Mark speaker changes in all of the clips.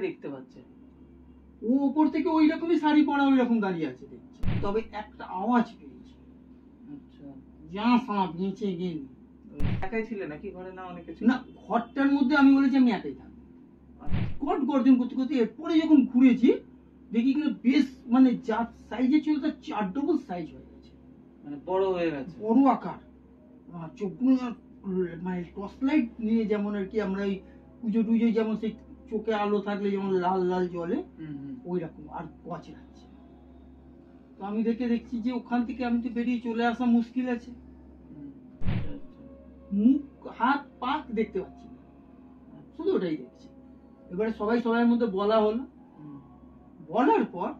Speaker 1: দেখতে পাচ্ছে,
Speaker 2: ও ওপর থেকে ওই রকমই শাড়ি পরা ওই রকম দাঁড়িয়ে আছে দেখছি, তবে একটা আওয়াজ পেয়েছি।
Speaker 1: আচ্ছা,
Speaker 2: যা সাপ নিচে গিয়ে
Speaker 1: একাই ছিলে নাকি ঘরে, না অনেকে ছিল?
Speaker 2: না, ঘরটার মধ্যে আমি বলেছি আমি একাই থাকবো। কট গর্জন করতে করতে এরপরে যখন ঘুরেছি দেখি কিনা বেশ মানে যা সাইজে ছিল তার 4 ডবল সাইজ হয়ে গেছে,
Speaker 1: মানে বড় হয়ে গেছে,
Speaker 2: বড় আকার। চোখগুলো মানে টর্চ লাইট নিয়ে যেমন আর কি আমরা ওই পুজো টুজো যেমন সেই চোখে আলো থাকলে যেমন লাল লাল জ্বলে ওই রকম, আর গছরাচ্ছে। তো আমি দেখছি যে ওখান থেকে আমি তো বেরিয়ে চলে আসা মুশকিল আছে, মুখ হাত পা দেখতে পাচ্ছি না, শুধু ওটাই দেখছি। এবারে সবাই মধ্যে বলা হলো, বলার পর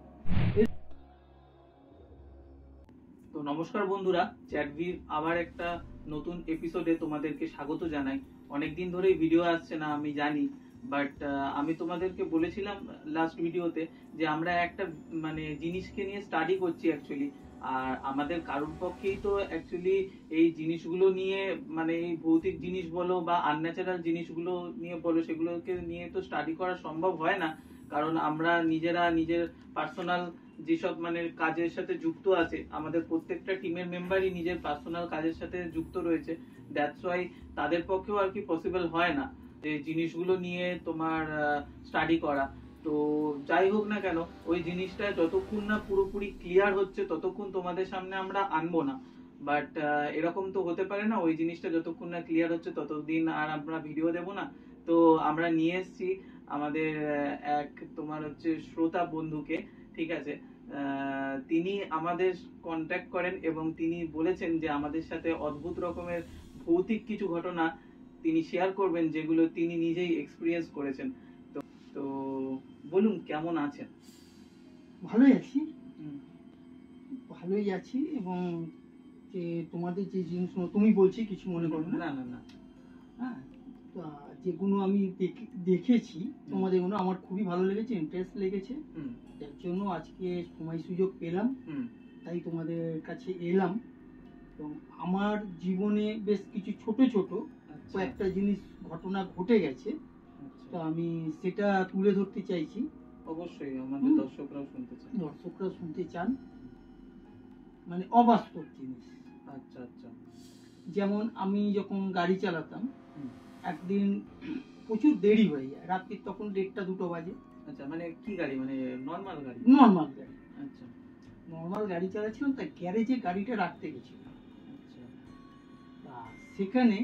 Speaker 1: তো নমস্কার বন্ধুরা, চ্যাটভির আবার একটা নতুন এপিসোডে তোমাদেরকে স্বাগত জানাই। অনেকদিন ধরেই ভিডিও আসছে না আমি জানি, বাট আমি তোমাদেরকে বলেছিলাম লাস্ট ভিডিওতে যে আমরা একটা মানে জিনিসকে নিয়ে স্টাডি করছি অ্যাকচুয়ালি। আর আমাদের কারোর পক্ষেই তো অ্যাকচুয়ালি এই জিনিসগুলো নিয়ে মানে এই ভৌতিক জিনিস বলো বা আনন্যাচারাল জিনিসগুলো নিয়ে বলো, সেগুলোকে নিয়ে তো স্টাডি করা সম্ভব হয় না, কারণ আমরা নিজেরা নিজের পার্সোনাল যেসব মানে কাজের সাথে যুক্ত আছে, আমাদের প্রত্যেকটা টিমের মেম্বারই নিজের পার্সোনাল কাজের সাথে যুক্ত রয়েছে। দ্যাটস ওয়াই তাদের পক্ষেও আর কি পসিবল হয় না যে জিনিসগুলো নিয়ে তোমার স্টাডি করা। তো যাই হোক না কেন, ওই জিনিসটা যতক্ষণ না পুরোপুরি ক্লিয়ার হচ্ছে ততক্ষণ তোমাদের সামনে আমরা আনবো না। বাট এরকম তো হতে পারে না, ওই জিনিসটা যতক্ষণ না ক্লিয়ার হচ্ছে ততদিন আর আমরা ভিডিও দেব না। তো আমরা নিয়ে এসেছি আমাদের এক তোমার হচ্ছে শ্রোতা বন্ধুকে, ঠিক আছে। তিনি আমাদের কন্ট্যাক্ট করেন এবং তিনি বলেছেন যে আমাদের সাথে অদ্ভুত রকমের ভৌতিক কিছু ঘটনা তিনি শেয়ার করবেন, যেগুলো তিনি নিজেই এক্সপিরিয়েন্স করেছেন। তো বলুন, কেমন আছেন?
Speaker 2: ভালোই আছি এবং যে তোমাদের যে জিনিসগুলো তুমি বলছি কিছু মনে করো না।
Speaker 1: না না,
Speaker 2: হ্যাঁ, যেগুলো আমি দেখেছি তোমাদের গুলো আমার খুবই ভালো লেগেছে, ইন্টারেস্ট লেগেছে, যার জন্য আজকে সময় সুযোগ পেলাম, তাই তোমাদের কাছে এলাম। এবং আমার জীবনে বেশ কিছু ছোট কয়েকটা জিনিস ঘটনা ঘটে গেছে, তো আমি সেটা তুলে ধরতে চাইছি।
Speaker 1: অবশ্যই আমাদের
Speaker 2: দর্শকরাও শুনতে চান, মানে অবাস্তব জিনিস।
Speaker 1: আচ্ছা আচ্ছা।
Speaker 2: যেমন আমি যখন গাড়ি চালাতাম, একদিন প্রচুর দেরি হয়ে যায়, রাত্রি তখন 1:30-2 বাজে।
Speaker 1: আচ্ছা, মানে কি গাড়ি, মানে নরমাল গাড়ি?
Speaker 2: নরমাল গাড়ি।
Speaker 1: আচ্ছা,
Speaker 2: নরমাল গাড়ি চালাচ্ছিলাম, তাই গ্যারেজে গাড়িটা রাখতে গেছিলাম।
Speaker 1: আচ্ছা,
Speaker 2: সেখানে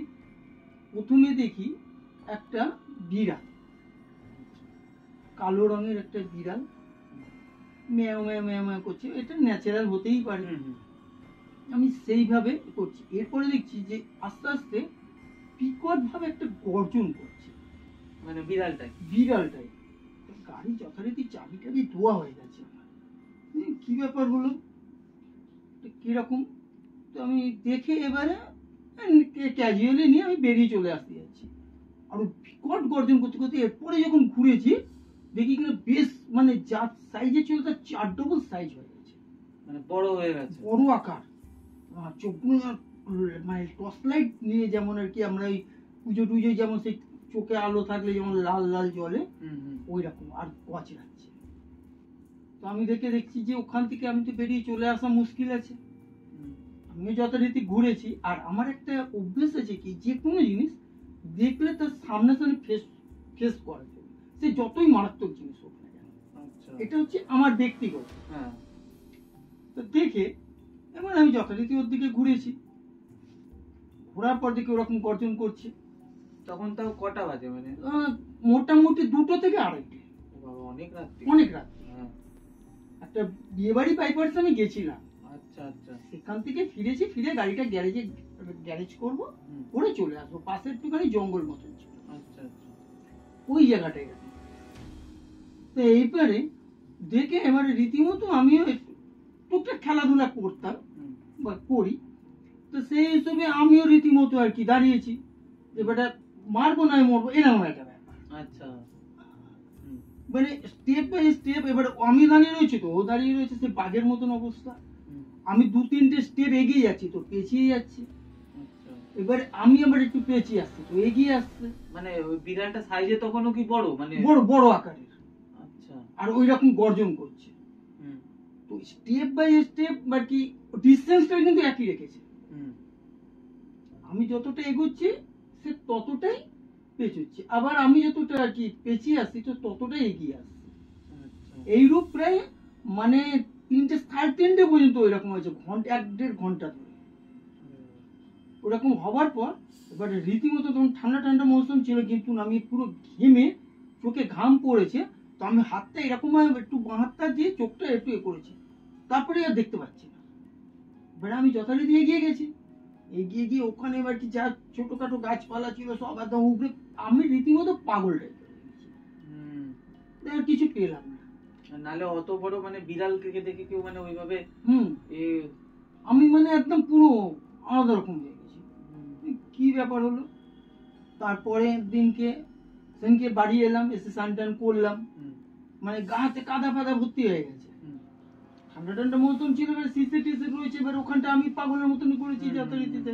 Speaker 2: প্রথমে দেখি একটা বিড়াল, কালো রঙের একটা বিড়াল ম্যাও ম্যাও ম্যাও ম্যাও করছে। এটা ন্যাচারাল হতেই পারে, আমি সেইভাবে করছি। এরপরে দেখছি যে আস্তে আস্তে বিকট ভাবে একটা গর্জন করছে,
Speaker 1: মানে বিড়ালটাই।
Speaker 2: গাড়ি যথারীতি চাবি টাবি ধোয়া হয়ে গেছে আমার, কি ব্যাপার হলো, কিরকম। তো আমি দেখে এবারে ক্যাজুয়ালি নিয়ে আমি বেরিয়ে চলে আসতে যাচ্ছি, আর বিকট গর্জন করতে করতে এরপরে যখন ঘুরেছি দেখি কিনা বেশ মানে যা সাইজে ছিল তার 4 ডবল সাইজ হয়ে গেছে,
Speaker 1: মানে বড় হয়ে গেছে,
Speaker 2: বড় আকার। চোখগুলো মানে টর্চ লাইট নিয়ে যেমন আর কি আমরা ওই পুজো টুজো যেমন সেই চোখে আলো থাকলে যেমন লাল লাল জ্বলে ওই রকম, আর গছরাচ্ছে। তো আমি দেখছি যে ওখান থেকে আমি তো বেরিয়ে চলে আসা মুশকিল আছে, আমি যথারীতি ঘুরেছি। আর আমার একটা অভ্যেস আছে কি, যে কোনো জিনিস দেখলে তার সামনাসামনি ফেস করা যায়, সে যতই মারাত্মক জিনিস হোক না কেন। এটা হচ্ছে আমার ব্যক্তিগত। তো দেখে এবার আমি যথারীতি ওর দিকে ঘুরেছি, ঘোরার পর দেখে ওরকম গর্জন করছে।
Speaker 1: তখন তাও কটা বাজে? মানে
Speaker 2: মোটামুটি 2টো থেকে 2:30। অনেক রাত। একটা বিয়ে বাড়ি বাইপার্স আমি গেছিলাম।
Speaker 1: আচ্ছা আচ্ছা।
Speaker 2: সেখান থেকে ফিরেছি, ফিরে গাড়িটা গ্যারেজ করবো, করে চলে আসবো। পাশে একটুখানি জঙ্গল মতন ছিল।
Speaker 1: আচ্ছা আচ্ছা।
Speaker 2: ওই জায়গাটায় গেলাম। তো এইবারে দেখে এবারে রীতিমতো আমিও টুকটাক খেলাধুলা করতাম বা করি, তো সেই হিসেবে আমিও রীতিমতো আর কি দাঁড়িয়েছি, এবারে মারবো না মরবো এরকম একটা ব্যাপার।
Speaker 1: আচ্ছা,
Speaker 2: মানে স্টেপ বাই স্টেপ। এবারে আমি দাঁড়িয়ে রয়েছি, তো ও দাঁড়িয়ে রয়েছে, সে বাঘের মতন অবস্থা। আমি 2-3টে স্টেপ এগিয়ে যাচ্ছি, তো পেছিয়ে যাচ্ছি। এবারে আমি আবার একটু পেছিয়ে আসছি, তো এগিয়ে আসছে।
Speaker 1: মানে ওই বিড়ালটা সাইজে তখনও কি বড়? মানে
Speaker 2: বড় আকারের, আর ওই রকম গর্জন করছে। তো স্টেপ বাই স্টেপ আর কি ডিস্টেন্সটা কিন্তু একই রেখেছে। আমি যতটা এগোচ্ছি সে ততটাই পেঁচোচ্ছে, আবার আমি যতটা আর কি পেঁচিয়ে আসছি তো ততটাই এগিয়ে আসছি। এইরূপ প্রায় মানে 3টে 3:30 পর্যন্ত ওইরকম হয়েছে, ঘন্টা 1-1.5 ঘন্টা ধরে ওরকম হবার পর এবার রীতিমতো তখন ঠান্ডা ঠান্ডা মৌসুম ছিল, কিন্তু আমি পুরো ঘেমে চোখে ঘাম পড়েছে, তো আমি হাতটা এরকম একটু বাঁ হাতটা দিয়ে চোখটা একটু এ করেছি, তারপরে আর দেখতে পাচ্ছি না। এবারে আমি যথারীতি এগিয়ে গেছি, এগিয়ে গিয়ে ওখানে এবার কি যা ছোটখাটো গাছপালা ছিল সব একদম উপরে, আমি রীতিমতো পাগল টাইপের আর কিছু পেলাম না।
Speaker 1: নালে অত বড় মানে বিড়ালকে দেখে কেউ মানে ওইভাবে
Speaker 2: আমি মানে একদম পুরো আলাদা রকম হয়ে গেছি, কি ব্যাপার হলো। তারপরে সেদিনকে বাড়ি এলাম, এসে স্নান টান করলাম, মানে গা হাতে কাদা ফাদা ভর্তি হয়ে গেছে। ঠান্ডা ঠান্ডা মৌসুম ছিল, এবার সিসে টিসে রয়েছে, এবার ওখানটা আমি পাগলের মতন করেছি যথারীতিতে।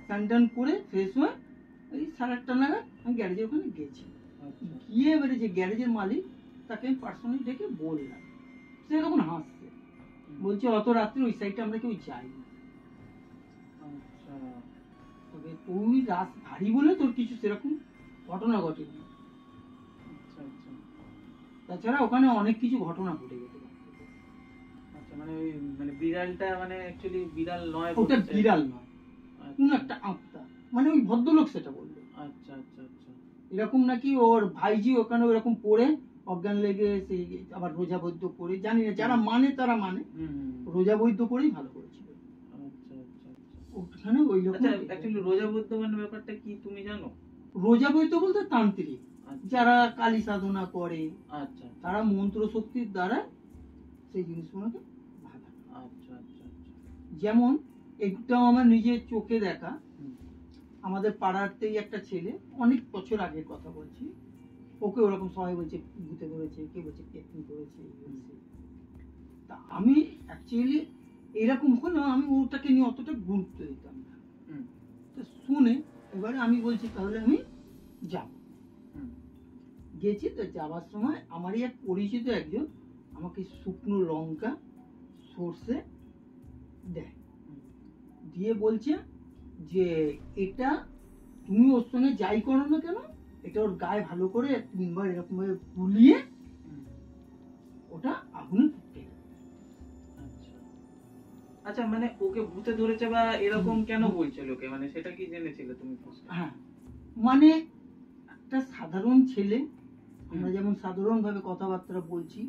Speaker 2: স্নান টান করে ফ্রেশ হয়ে ওই 8:30 নাগাদ আমি গ্যারেজের ওখানে গেছি। গিয়ে এবারে যে গ্যারেজের মালিক তাকে আমি পার্সোনালি ডেকে বললাম, সে তখন হাসছে, বলছে অত রাত্রে ওই সাইডটা আমরা কেউ যাই না। তবে তুই রাত ভারী বলে তোর কিছু সেরকম ঘটনা ঘটেনি, তাছাড়া ওখানে অনেক কিছু ঘটনা ঘটে গেছে।
Speaker 1: মানে ওই মানে বিড়ালটা মানে অ্যাকচুয়ালি বিড়াল নয়,
Speaker 2: ওটা বিড়াল নয়, কোন একটা আত্মা, মানে ওই ভদ্রলোক সেটা বললো।
Speaker 1: আচ্ছা আচ্ছা আচ্ছা,
Speaker 2: এরকম নাকি ওর ভাইজি ওখানে ওরকম পড়ে অজ্ঞান লেগে সেই আবার রোজা বৈদ্য করে, জানি না যারা মানে তারা মানে, রোজা বৈদ্য করেই ভালো করেছিল।
Speaker 1: আচ্ছা আচ্ছা
Speaker 2: ওখানে ওই রকম।
Speaker 1: আচ্ছা, অ্যাকচুয়ালি রোজা বৈদ্য মানে ব্যাপারটা কি তুমি জানো?
Speaker 2: রোজা বৈদ্য বলতে তান্ত্রিক, যারা কালী সাধনা করে,
Speaker 1: আচ্ছা,
Speaker 2: তারা মন্ত্র শক্তির দ্বারা সেই জিনিসগুলোকে ভালো।
Speaker 1: আচ্ছা আচ্ছা আচ্ছা,
Speaker 2: যেমন একদম আমার নিজের চোখে দেখা, আমাদের পাড়াতেই একটা ছেলে, অনেক বছর আগের কথা বলছি, ওকে ওরকম সবাই বলছে ভূতে ধরেছে, কে বলছে পেতনি ধরেছে। তা আমি অ্যাকচুয়ালি এরকম হলো, আমি ওটাকে নিয়ে অতটা গুরুত্ব দিতাম না। তো শুনে এবারে আমি বলছি তাহলে আমি যাব। গেছি, তো যাওয়ার সময় আমারই এক পরিচিত একজন আমাকে শুকনো লঙ্কা সর্ষে দেয়, দিয়ে বলছে যে এটা তুমি ওর সঙ্গে যাই করো না কেন, এটা ওর গায়ে ভালো করে 3বার এরকম ভাবে বুলিয়ে ওটা আগুনে ফুটে।
Speaker 1: আচ্ছা, মানে ওকে ভূতে ধরেছে বা এরকম কেন বলছে লোকে, মানে সেটা কি জেনেছিলে তুমি?
Speaker 2: হ্যাঁ, মানে একটা সাধারণ ছেলে, আমরা যেমন সাধারণ ভাবে কথাবার্তা বলছি,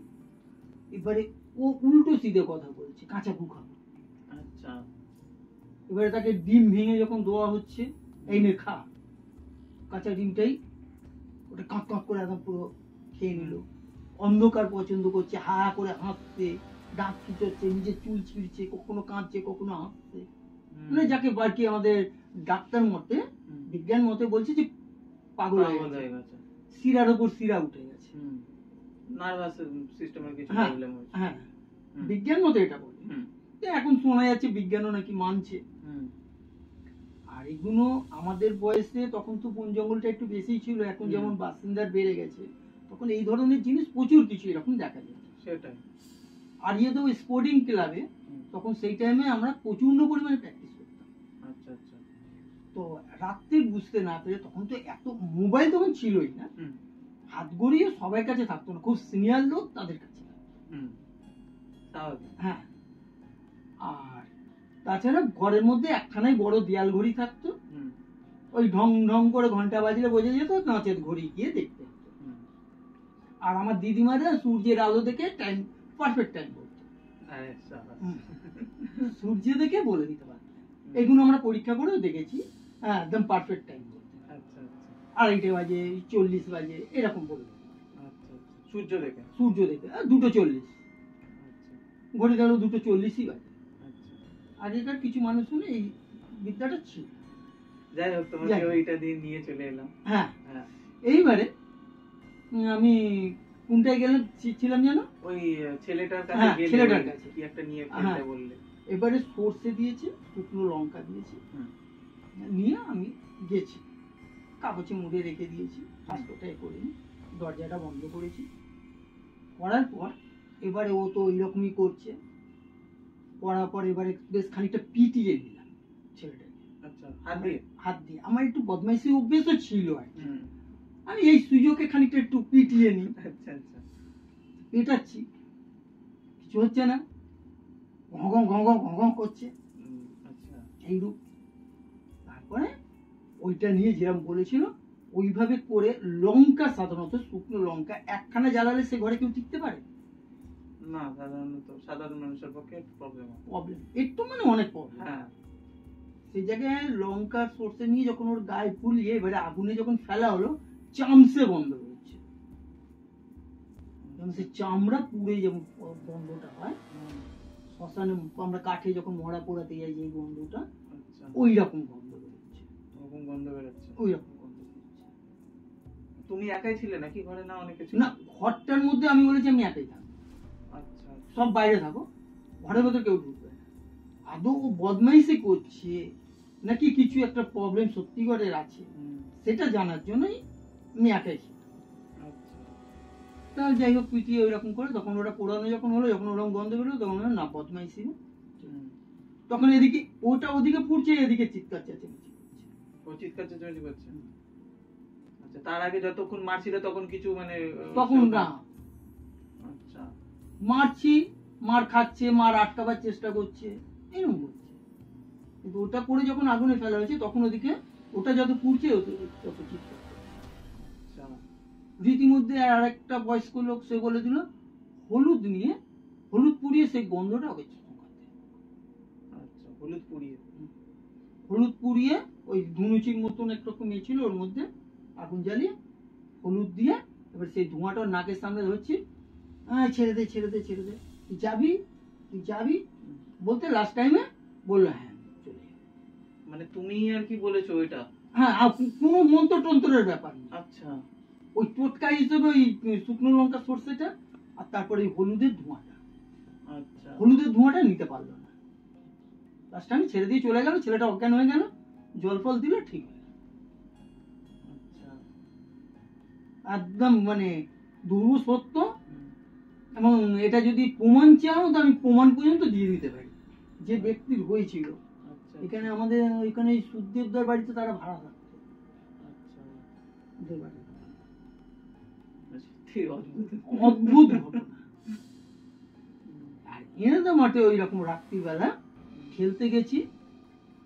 Speaker 2: এবারে ও উল্টো সিধে কথা বলছে, কাঁচা গু খাবো।
Speaker 1: আচ্ছা,
Speaker 2: এবারে তাকে ডিম ভেঙে যখন দেওয়া হচ্ছে, এই নে খা, কাঁচা ডিমটাই ওটা কাঁক কাঁক করে একদম পুরো খেয়ে নিল। অন্ধকার পছন্দ করছে, হা হা করে হাসছে, দাঁত খিচড়ছে, নিজের চুল ছিঁড়ছে, কখনো কাঁদছে কখনো হাসছে, মানে যাকে বাকি আমাদের ডাক্তার মতে, বিজ্ঞান মতে বলছে যে পাগল হয়ে গেছে, শিরার উপর শিরা উঠে গেছে,
Speaker 1: নার্ভাস সিস্টেমের কিছু প্রবলেম হয়েছে।
Speaker 2: হ্যাঁ, বিজ্ঞান মতে এটা বলে। এখন শোনা যাচ্ছে বিজ্ঞানও নাকি মানছে। আর এগুলো আমাদের বয়সে তখন তো বন জঙ্গলটা একটু বেশি ছিল, এখন যেমন বাসিন্দার বেড়ে গেছে, তখন এই ধরনের জিনিস প্রচুর কিছু এরকম দেখা যায়। সেটাই। আর ইয়ে তো স্পোর্টিং ক্লাবে তখন সেই টাইমে আমরা প্রচন্ড পরিমাণে প্র্যাকটিস করতাম। আচ্ছা আচ্ছা। তো রাত্রে বুঝতে না পেরে, তখন তো এত মোবাইল তখন ছিলই না, হাত গড়িয়ে সবার কাছে থাকতো না, খুব সিনিয়র লোক তাদের কাছে। হ্যাঁ, আর তাছাড়া ঘরের মধ্যে একখানাই বড় দেয়াল ঘড়ি থাকতো, ওই ঢং ঢং করে ঘন্টা বাজলে বোঝা যেত নাচের ঘড়ি গিয়ে দেখতে হতো। আর আমার দিদিমারা সূর্যের আলো দেখে টাইম পারফেক্ট টাইম বলতো, সূর্য দেখে বলে দিতে পারতো। এগুলো আমরা পরীক্ষা করেও দেখেছি, হ্যাঁ একদম পারফেক্ট টাইম বলতো। 2:30 বাজে, 40 বাজে এরকম বলে দিত সূর্য দেখে। 2:40 ঘড়ি গেল, 2:40 বাজে। আগেকার কিছু মানুষ শুনে এই বিদ্যাটা ছিল। যাই হোক, তোমাকে ওইটা দিয়ে নিয়ে চলে এলাম। হ্যাঁ, এইবারে আমি কোনটায় গেলাম ছিলাম জানো? ওই ছেলেটার কাছে গেলে, ছেলেটার কাছে কি একটা নিয়ে ফেলতে বললে। এবারে সর্ষে দিয়েছে, শুকনো লঙ্কা দিয়েছে, নিয়ে আমি গেছি, কাগজে মুড়ে রেখে দিয়েছি, হাসপাতালে করে দরজাটা বন্ধ করেছি, করার পর এবারে ও তো ওইরকমই করছে, করার পর এবারে বেশ খানিকটা পিটিয়ে দিলাম ছেলেটাকে।
Speaker 1: আচ্ছা, হাত দিয়ে?
Speaker 2: হাত দিয়ে। আমার একটু বদমাইশি অভ্যেসও ছিল আর কি। আমি এই সুযোগে খানিকটা একটু পিটিয়ে নিই।
Speaker 1: আচ্ছা আচ্ছা।
Speaker 2: পেটাচ্ছি, কিছু হচ্ছে না, ঘং ঘং ঘং ঘং ঘং করছে
Speaker 1: আচ্ছা।
Speaker 2: এইরূপ। তারপরে ওইটা নিয়ে যেরকম বলেছিল ওইভাবে করে, লঙ্কা সাধারণত শুকনো লঙ্কা একখানা জ্বালালে সে ঘরে কেউ টিকতে পারে
Speaker 1: না, সাধারণত সাধারণ মানুষের পক্ষে প্রবলেম
Speaker 2: একটু মানে অনেক প্রবলেম।
Speaker 1: হ্যাঁ।
Speaker 2: সেই জায়গায় লঙ্কা সর্ষে নিয়ে যখন ওর গায়ে পুড়িয়ে এবারে আগুনে যখন ফেলা হলো, চামচে বন্ধ হয়েছে। যেমন সে চামড়া পুড়ে যেমন বন্ধটা হয়, শ্মশানে আমরা কাঠে যখন মরা পোড়াতে যাই যে গন্ধটা, ওই রকম গন্ধ বেরোচ্ছে।
Speaker 1: ওরকম গন্ধ বেরোচ্ছে?
Speaker 2: ওই রকম গন্ধ বেরোচ্ছে।
Speaker 1: তুমি একাই ছিলে নাকি ঘরে, না অনেকে ছিল?
Speaker 2: না, ঘরটার মধ্যে আমি বলেছি আমি একাই থাকবো।
Speaker 1: আচ্ছা।
Speaker 2: সব বাইরে থাকো, ঘরের ভেতর কেউ ঢুকবে না। আদৌ ও বদমাইশি করছে নাকি কিছু একটা প্রবলেম সত্যিকারের আছে সেটা জানার জন্যই আমি একাই ছিলাম। তা যাই হোক, পিটিয়ে ওইরকম করে তখন ওরা পোড়ানো যখন হলো, যখন ওরকম গন্ধ বেরোলো, তখন না বদমাইশি না, তখন এদিকে ওটা ওদিকে পুড়ছে, এদিকে চিৎকার চেঁচামেচি করছে।
Speaker 1: ও চিৎকার চেঁচামেচি করছে? আচ্ছা, তার আগে যতক্ষণ মারছিল তখন কিছু মানে?
Speaker 2: তখন না।
Speaker 1: আচ্ছা।
Speaker 2: মারছি, মার খাচ্ছে, মার আটকাবার চেষ্টা করছে, এরকম করছে। কিন্তু ওটা পরে যখন আগুনে ফেলা হয়েছে তখন ওদিকে ওটা যত পুড়ছে তত চিৎকার। রীতিমধ্যে আর একটা বয়স্ক লোক সে বলে দিল হলুদ নিয়ে, হলুদ পুড়িয়ে সেই গন্ধটা ওকে শুকাতে।
Speaker 1: আচ্ছা, হলুদ পুড়িয়ে?
Speaker 2: হলুদ পুড়িয়ে ওই ধুনুচির মতন একরকম ইয়ে ছিল, ওর মধ্যে আগুন জ্বালিয়ে হলুদ দিয়ে এবার সেই ধোঁয়াটা নাকের সামনে ধরছি, ছেড়ে দে ছেড়ে দে ছেড়ে দে, তুই যাবি তুই যাবি বলতে লাস্ট টাইমে বললো হ্যাঁ চলে।
Speaker 1: মানে তুমি আর কি বলেছো ওইটা?
Speaker 2: হ্যাঁ, কোনো মন্ত্র টন্ত্রের ব্যাপার নেই।
Speaker 1: আচ্ছা।
Speaker 2: ওই টোটকা হিসেবে ওই শুকনো লঙ্কা সর্ষেটা আর তারপরে হলুদের ধোঁয়াটা।
Speaker 1: আচ্ছা।
Speaker 2: হলুদের ধোঁয়াটা নিতে পারলো না, লাস্ট টাইম ছেড়ে দিয়ে চলে গেল, ছেলেটা অজ্ঞান হয়ে গেল, জল ফল দিল, ঠিক হয়ে গেল।
Speaker 1: আচ্ছা।
Speaker 2: একদম মানে দুরূহ সত্য। এবং এটা যদি প্রমাণ চাও তো আমি প্রমাণ পর্যন্ত দিয়ে দিতে পারি যে ব্যক্তির হয়েছিল। এখানে আমাদের ওইখানে সুখদেবদার বাড়িতে তারা ভাড়া থাকতো। অদ্ভুত ঘটনা। আর এনে তো মাঠে ওই রকম রাত্রিবেলা খেলতে গেছি,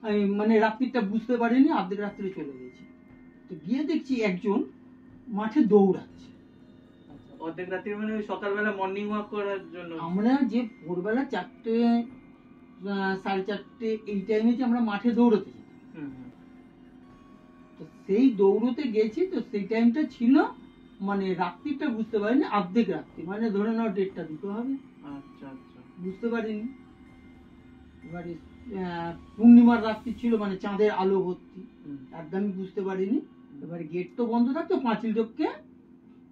Speaker 2: আমি মানে রাত্রিটা বুঝতে পারিনি, অর্ধেক রাত্রে চলে গেছি। তো গিয়ে দেখছি একজন মাঠে দৌড়াচ্ছে।
Speaker 1: অর্ধেক রাত্রে মানে ওই সকালবেলা মর্নিং ওয়াক করার জন্য? আমরা
Speaker 2: যে ভোরবেলা 4টে 4:30 এই টাইমে যে আমরা মাঠে দৌড়াতে যেতাম, তো সেই দৌড়তে গেছি, তো সেই টাইমটা ছিল মানে রাত্রিটা বুঝতে পারিনি, অর্ধেক রাত্রি মানে ধরে নাও 1:30টা 2টো হবে।
Speaker 1: আচ্ছা আচ্ছা।
Speaker 2: বুঝতে পারিনি। এবারে পূর্ণিমার রাত্রি ছিল, মানে চাঁদের আলো ভর্তি, একদমই বুঝতে পারিনি। এবারে গেট তো বন্ধ থাকতো, পাঁচিল টপকে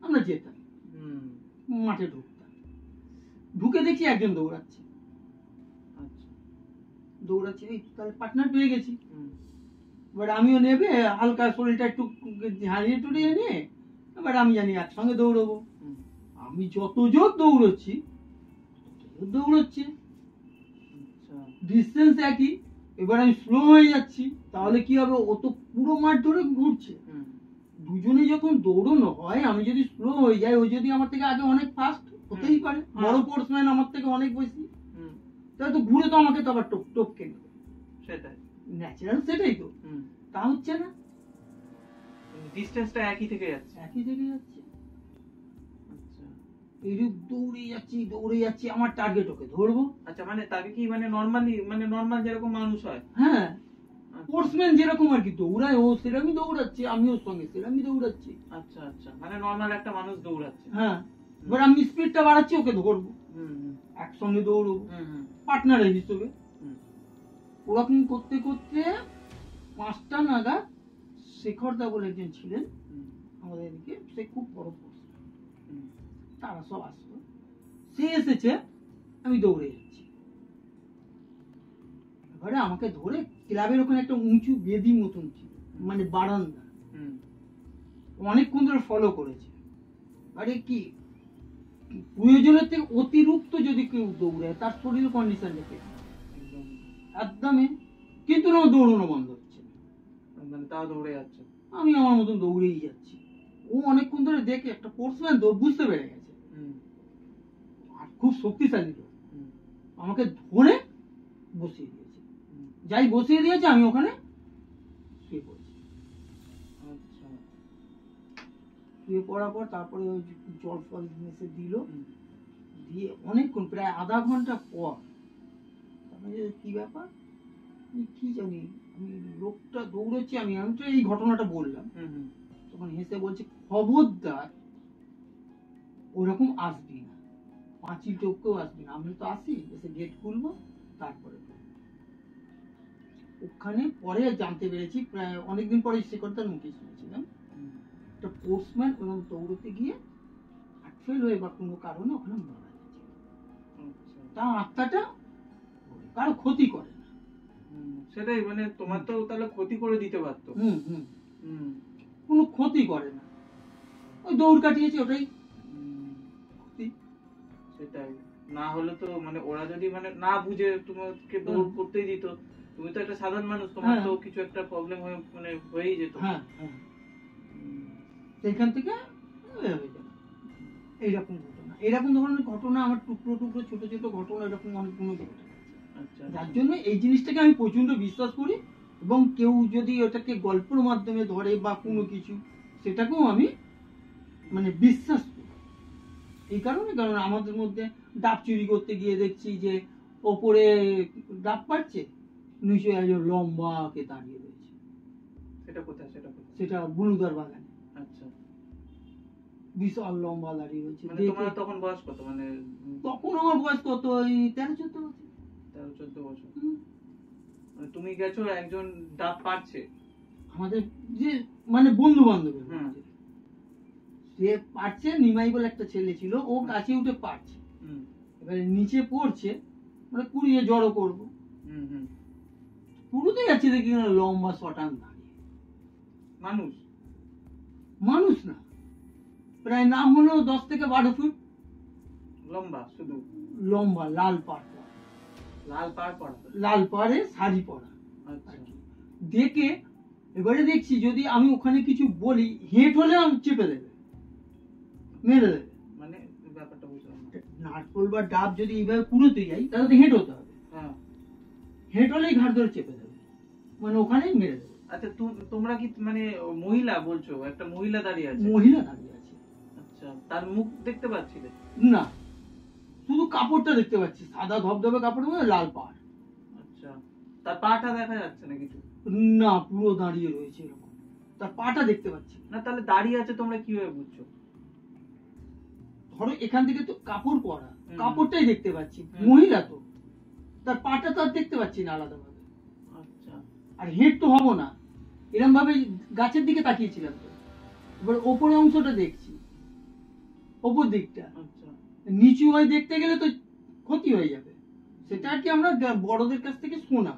Speaker 2: আমরা যেতাম, মাঠে ঢুকতাম। ঢুকে দেখি একজন দৌড়াচ্ছে। দৌড়াচ্ছে, এই তাহলে পার্টনার পেয়ে গেছি। এবার আমিও নেবে হালকা শরীরটা একটু হারিয়ে টুরিয়ে নিয়ে এবার আমি জানি একসঙ্গে দৌড়বো। আমি যত জোর দৌড়চ্ছি দৌড়চ্ছে, ডিস্টেন্স একই। এবার আমি স্লো হয়ে যাচ্ছি, তাহলে কি হবে, ও তো পুরো মাঠ ধরে ঘুরছে। দুজনে যখন দৌড়ানো হয়, আমি যদি স্লো হয়ে যাই, ও যদি আমার থেকে আগে অনেক ফাস্ট হতেই পারে, বড় স্পোর্টসম্যান আমার থেকে অনেক বেশি, তাহলে তো ঘুরে তো আমাকে তো আবার টপকে নেবে। সেটাই ন্যাচারাল, সেটাই তো। তা হচ্ছে না,
Speaker 1: ডিসটেন্সটা একই থেকে যাচ্ছে।
Speaker 2: আচ্ছা, এইরূপ দৌড়ে যাচ্ছি আমার টার্গেট ওকে ধরবো।
Speaker 1: আচ্ছা, মানে তাকে কি মানে নরমালি, মানে নরমাল যেরকম মানুষ হয়,
Speaker 2: হ্যাঁ স্পোর্টসম্যান যেরকম আর কি দৌড়ায়, ও সেরকমই দৌড়াচ্ছে, আমি ওর সঙ্গে সেরকমই দৌড়াচ্ছি।
Speaker 1: আচ্ছা আচ্ছা, মানে নরমাল একটা মানুষ দৌড়াচ্ছে।
Speaker 2: হ্যাঁ, এবার আমি স্পিডটা বাড়াচ্ছি, ওকে ধরবো, একসঙ্গে দৌড়বো পার্টনারের হিসেবে। ওরকম করতে করতে 5টা নাগাদ শেখরদা বলে একজন ছিলেন আমাদের এদিকে, সে খুব বড় স্পোর্টসম্যান, তারা সব আসতো। সে এসেছে, আমি দৌড়ে যাচ্ছি। এবারে আমাকে ধরে ক্লাবের ওখানে একটা উঁচু বেদি মতন ছিল, মানে বারান্দা, অনেকক্ষণ ধরে ফলো করেছে। আরে কি প্রয়োজনের থেকে অতিরিক্ত যদি কেউ দৌড়ায় তার শরীর কন্ডিশন দেখে
Speaker 1: একদম
Speaker 2: একদমই, কিন্তু না দৌড়ানো বন্ধ হচ্ছে না।
Speaker 1: মানে তাও দৌড়ে যাচ্ছে।
Speaker 2: আমি আমার মতন দৌড়েই যাচ্ছি। ও অনেকক্ষণ ধরে দেখে একটা স্পোর্টসম্যান তো বুঝতে পেরে গেছে, আর খুব শক্তিশালী লোক। আমাকে ধরে বসিয়ে দিয়েছে, যাই বসিয়ে দিয়েছে আমি ওখানে শুয়ে পড়েছি।
Speaker 1: আচ্ছা,
Speaker 2: শুয়ে পড়ার পর তারপরে ওই জল ফল এসে দিল, দিয়ে অনেকক্ষণ প্রায় আধা ঘন্টা পর তারপরে কি ব্যাপার আমি কি জানি, আমি লোকটা দৌড়চ্ছে, আমি তো এই ঘটনাটা বললাম। তখন হেসে বলছে, খবরদার ওরকম আসবি না, পাঁচিল টপকেও আসবি না। আমি তো আসি, এসে গেট খুলবো তারপরে। ওখানে পরে জানতে পেরেছি, প্রায় অনেকদিন পরে সে কথার মুখে শুনেছিলাম, একটা পোস্টম্যান ওরকম দৌড়তে গিয়ে ফেল হয়ে বা কোনো কারণে ওখানে মারা গেছে। তার আত্মাটা কারো ক্ষতি করে না।
Speaker 1: সেটাই, মানে তোমার তো তাহলে ক্ষতি করে দিতে পারতো।
Speaker 2: কোনো ক্ষতি করে না, ওই দৌড় কাটিয়েছে, ওটাই ক্ষতি।
Speaker 1: সেটাই, না হলে তো মানে ওরা যদি মানে না বুঝে তোমাকে দৌড় করতেই দিত, তুমি তো একটা সাধারণ মানুষ, তোমার তো কিছু একটা প্রবলেম হয়ে মানে হয়েই যেত।
Speaker 2: সেখান থেকে এইরকম ঘটনা, এরকম ধরনের ঘটনা আমার টুকরো টুকরো ছোট ছোট ঘটনা এরকম অনেকগুলো ঘটে গেছে। যার জন্য এই জিনিসটাকে আমি প্রচন্ড বিশ্বাস করি, এবং কেউ যদি ওটাকে গল্পের মাধ্যমে ধরে বা কোনো কিছু, সেটাকেও আমি মানে বিশ্বাস করি। এই কারণে, কারণ আমাদের মধ্যে ডাব চুরি করতে গিয়ে দেখছি যে ওপরে ডাব পাচ্ছে, নিচে একজন লম্বা কে দাঁড়িয়ে রয়েছে।
Speaker 1: সেটা কোথায়?
Speaker 2: সেটা বুলুদার বাগানে।
Speaker 1: আচ্ছা,
Speaker 2: বিশাল লম্বা দাঁড়িয়ে রয়েছে।
Speaker 1: মানে তোমার তখন বয়স কত? মানে
Speaker 2: তখন আমার বয়স কত, ওই 13-14 বছর।
Speaker 1: 13-14 বছর। মানে তুমি গেছো, একজন ডাব পারছে,
Speaker 2: আমাদের যে মানে বন্ধু বান্ধব, সে পারছে, নিমাই বলে একটা ছেলে ছিল, ও কাছে উঠে পারছে, এবারে নিচে পড়ছে, মানে কুড়িয়ে জড়ো করবো, পুরোতে যাচ্ছে, দেখি লম্বা শটান দাঁড়িয়ে। মানুষ না, প্রায় না হলেও 10 থেকে 12 ফুট
Speaker 1: লম্বা, শুধু
Speaker 2: লম্বা, লাল পাড়ে শাড়ি পরা। দেখে এবারে দেখছি যদি আমি ওখানে কিছু বলি, হেঁট হলে আমি চেপে দেবে, মেরে দেবে।
Speaker 1: মানে ব্যাপারটা বুঝলাম না।
Speaker 2: নাটকল বা ডাব যদি এইভাবে পুরোতে যাই, তাহলে তো হেঁট হতে হবে। হেঁট হলেই ঘাট ধরে চেপে দেবে, মানে ওখানেই মেরে দেবে।
Speaker 1: আচ্ছা, তোমরা কি মানে মহিলা বলছো? একটা মহিলা দাঁড়িয়ে আছে?
Speaker 2: মহিলা দাঁড়িয়ে আছে।
Speaker 1: আচ্ছা, তার মুখ দেখতে পাচ্ছিলে?
Speaker 2: না, শুধু কাপড়টা দেখতে পাচ্ছি, সাদা ধবধবে কাপড়ের মধ্যে লাল পাড়।
Speaker 1: আচ্ছা, তার পাটা দেখা যাচ্ছে না কিছু?
Speaker 2: না, পুরো দাঁড়িয়ে রয়েছে এরকম, তার পাটা দেখতে পাচ্ছি
Speaker 1: না। তাহলে দাঁড়িয়ে আছে তোমরা কিভাবে বুঝছো?
Speaker 2: ধরো এখান থেকে তো কাপড় পরা, কাপড়টাই দেখতে পাচ্ছি, মহিলা তো, তার পাটা তো আর দেখতে পাচ্ছি না আলাদা ভাবে।
Speaker 1: আচ্ছা,
Speaker 2: আর হেড তো হবো না, এরকম ভাবে গাছের দিকে তাকিয়েছিলাম তো, এবার ওপরের অংশটা দেখছি, ওপর দিকটা।
Speaker 1: আচ্ছা,
Speaker 2: নিচু হয়ে দেখতে গেলে তো ক্ষতি হয়ে যাবে। সেটা আর কি আমরা বড়দের কাছ থেকে শোনা,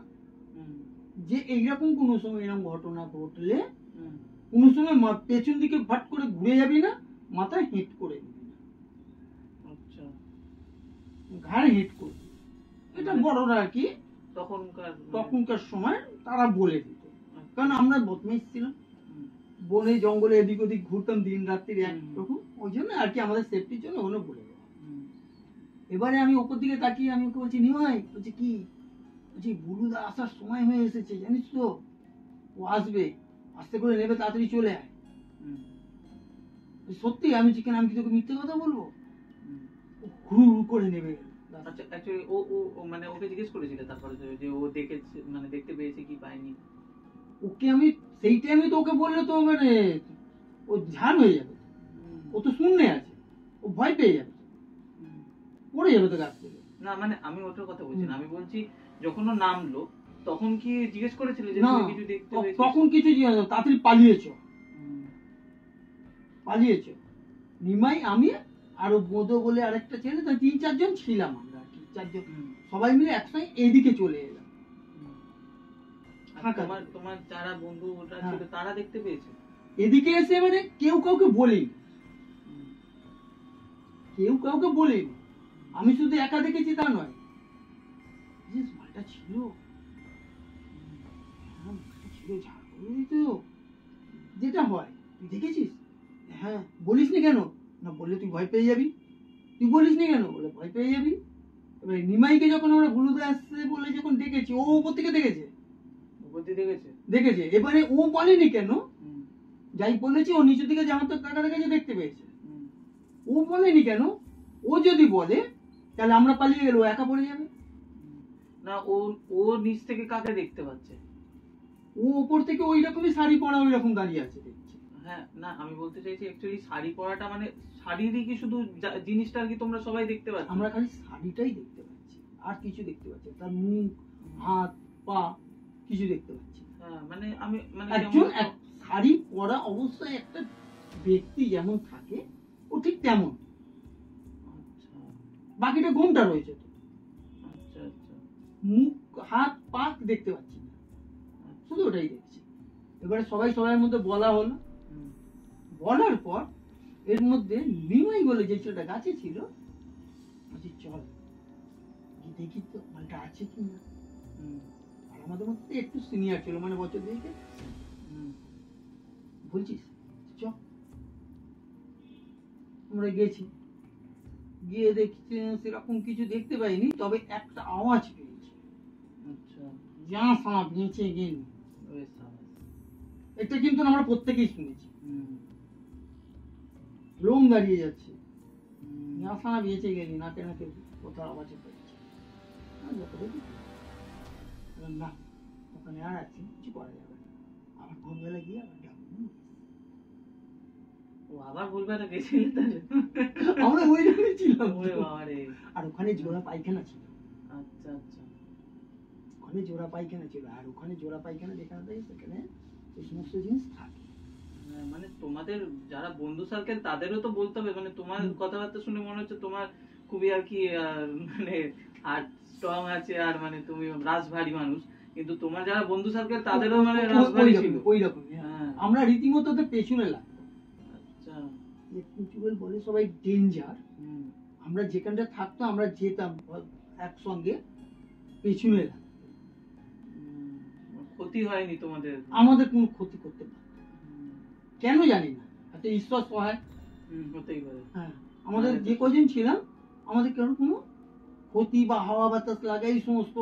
Speaker 2: যে এইরকম কোনো সময় এরকম ঘটনা ঘটলে কোনো সময় পেছন দিকে ভাট করে ঘুরে যাবি না, মাথায় হিট করে দিবি না।
Speaker 1: আচ্ছা,
Speaker 2: ঘাড়ে হিট করবি, এটা বড়রা আর কি তখনকার সময় তারা বলে দিত, কারণ আমরা বদমাইশ ছিলাম, বনে জঙ্গলে এদিক ওদিক ঘুরতাম দিন রাত্রির একরকম, ওই জন্য আর কি আমাদের সেফটির জন্য ওগুলো বলে দেওয়া। এবারে আমি ওপর দিকে তাকিয়ে আমি ওকে বলছি, নিমাই, বলছি কি, বলছি বুলুদা আসার সময় হয়ে এসেছে, জানিস তো, ও আসবে, আস্তে করে নেবে, তাড়াতাড়ি চলে আয়। সত্যি? আমি চিকেন, আমি কি তোকে মিথ্যে কথা বলবো? হুড় হুড় করে নেবে।
Speaker 1: আচ্ছা, অ্যাকচুয়ালি ও মানে ওকে জিজ্ঞেস করেছিল তারপরে যে ও দেখেছে, মানে দেখতে পেয়েছে কি পায়নি?
Speaker 2: ওকে আমি সেই টাইমে তো ওকে বললে তো মানে ও ঝাড় হয়ে যাবে, ও তো শূন্যে আছে, ও ভয় পেয়ে যাবে, পড়ে যাবে তো গাছ থেকে।
Speaker 1: না, মানে আমি ওটার কথা বলছি না, আমি বলছি যখন ও নামলো তখন কি জিজ্ঞেস করেছিল যে তুমি কিছু দেখতে পেয়েছো?
Speaker 2: তখন কিছু জিজ্ঞেস, তাড়াতাড়ি পালিয়েছো। নিমাই, আমি আর বোধো বলে আরেকটা ছেলে, 3-4 জন ছিলাম আমরা, 4 জন সবাই মিলে একসঙ্গে এদিকে চলে এলাম।
Speaker 1: তোমার যারা বন্ধু ওটা ছিল তারা দেখতে পেয়েছে?
Speaker 2: এদিকে এসে মানে কেউ কাউকে বলেনি, কেউ কাউকে বলেনি, আমি শুধু একা দেখেছি তা নয়, যে মালটা ছিল, হ্যাঁ, মালটা ছিল, ঝাড়খণ্ডই তো যেটা হয়, তুই দেখেছিস? হ্যাঁ। বলিসনি কেন? না, বললে তুই ভয় পেয়ে যাবি। তুই বলিসনি কেন? বলে ভয় পেয়ে যাবি। এবার নিমাইকে যখন আমরা হলুদে আসছে বলে যখন দেখেছি, ও উপর থেকে দেখেছে,
Speaker 1: উপর দিয়ে দেখেছে।
Speaker 2: দেখেছে। এবারে ও বলেনি কেন? যাই বলেছি, ও নিচের দিকে জামার তো কাটা কাছে দেখতে পেয়েছে। ও বলেনি কেন? ও যদি বলে তাহলে আমরা পালিয়ে গেলে ও একা পড়ে যাবে।
Speaker 1: না, ও ও নিচ থেকে কাকে দেখতে পাচ্ছে?
Speaker 2: ও উপর থেকে ওই রকমই শাড়ি পরা ওই রকম দাঁড়িয়ে আছে দেখছে।
Speaker 1: হ্যাঁ, না আমি বলতে চাইছি অ্যাকচুয়ালি শাড়ি পরাটা মানে শাড়িরই কি শুধু জিনিসটা আর কি তোমরা সবাই দেখতে পাচ্ছ?
Speaker 2: আমরা খালি শাড়িটাই দেখতে পাচ্ছি, আর কিছু দেখতে পাচ্ছি না। তার মুখ, হাত, পা কিছু দেখতে পাচ্ছি না।
Speaker 1: হ্যাঁ, মানে আমি মানে
Speaker 2: একজন শাড়ি পরা অবস্থায় একটা ব্যক্তি যেমন থাকে ও ঠিক তেমন,
Speaker 1: আচ্ছা
Speaker 2: বাকিটা ঘুমটা রয়েছে তো।
Speaker 1: আচ্ছা আচ্ছা।
Speaker 2: মুখ, হাত, পা দেখতে পাচ্ছি না, শুধু ওটাই দেখছি। এবারে সবাই সবার মধ্যে বলা হলো, বলার পর এর মধ্যে নিমাই বলে যে ছেলেটা গাছে ছিল, বলছি চল গিয়ে দেখি তো মালটা আছে কি না। আর আমাদের মধ্যে একটু সিনিয়র ছিল, মানে বছর দিকে। বলছিস চ। আমরা গেছি, গিয়ে দেখছি সেরকম কিছু দেখতে পাইনি, তবে একটা আওয়াজ পেয়েছি।
Speaker 1: আচ্ছা,
Speaker 2: যা সাপ বেঁচে গেল,
Speaker 1: ওই সাবাস।
Speaker 2: এটা কিন্তু আমরা প্রত্যেকেই শুনেছি। লোম দাঁড়িয়ে যাচ্ছে, যা সাপ বেঁচে গেলি, নাকে নাকে কোথাও আওয়াজ পেয়েছে। না, ওখানে আর আছে, কিছু করা যাবে না। আবার ভোরবেলা গিয়ে আবার ডাকবো।
Speaker 1: ও আবার ভুলবেলা গেছিলে তাহলে?
Speaker 2: আমরা ওই রকমই ছিলাম।
Speaker 1: ওরে বাবা রে।
Speaker 2: আর ওখানে জোড়া পায়খানা ছিল।
Speaker 1: আচ্ছা আচ্ছা।
Speaker 2: ওখানে জোড়া পায়খানা ছিল, আর ওখানে জোড়া পায়খানা যেখানে থাকে সেখানে এই সমস্ত জিনিস থাকে।
Speaker 1: মানে তোমাদের যারা বন্ধু সার্কেল তাদেরও তো বলতে হবে, মানে তোমার কথাবার্তা শুনে মনে হচ্ছে তোমার খুবই আর কি মানে হার্ট স্ট্রং আছে, আর মানে তুমি রাজভারী মানুষ, কিন্তু তোমার যারা বন্ধু সার্কেল তাদেরও মানে রাজভারী ছিল।
Speaker 2: ওই রকম। আমরা রীতিমতো তো পেছনে লাগতো।
Speaker 1: আচ্ছা।
Speaker 2: বলে সবাই ডেঞ্জার, আমরা যেখানটা থাকতো আমরা যেতাম একসঙ্গে, পেছনে লাগতো।
Speaker 1: ক্ষতি হয়নি তোমাদের?
Speaker 2: আমাদের কোনো ক্ষতি করতে পারে কেন জানি না, একটা ঈশ্বর সহায়।
Speaker 1: হতেই পারে।
Speaker 2: হ্যাঁ, আমাদের যে কজন ছিলাম আমাদের কেন কোনো ক্ষতি বা হাওয়া বাতাস লাগা এই সমস্ত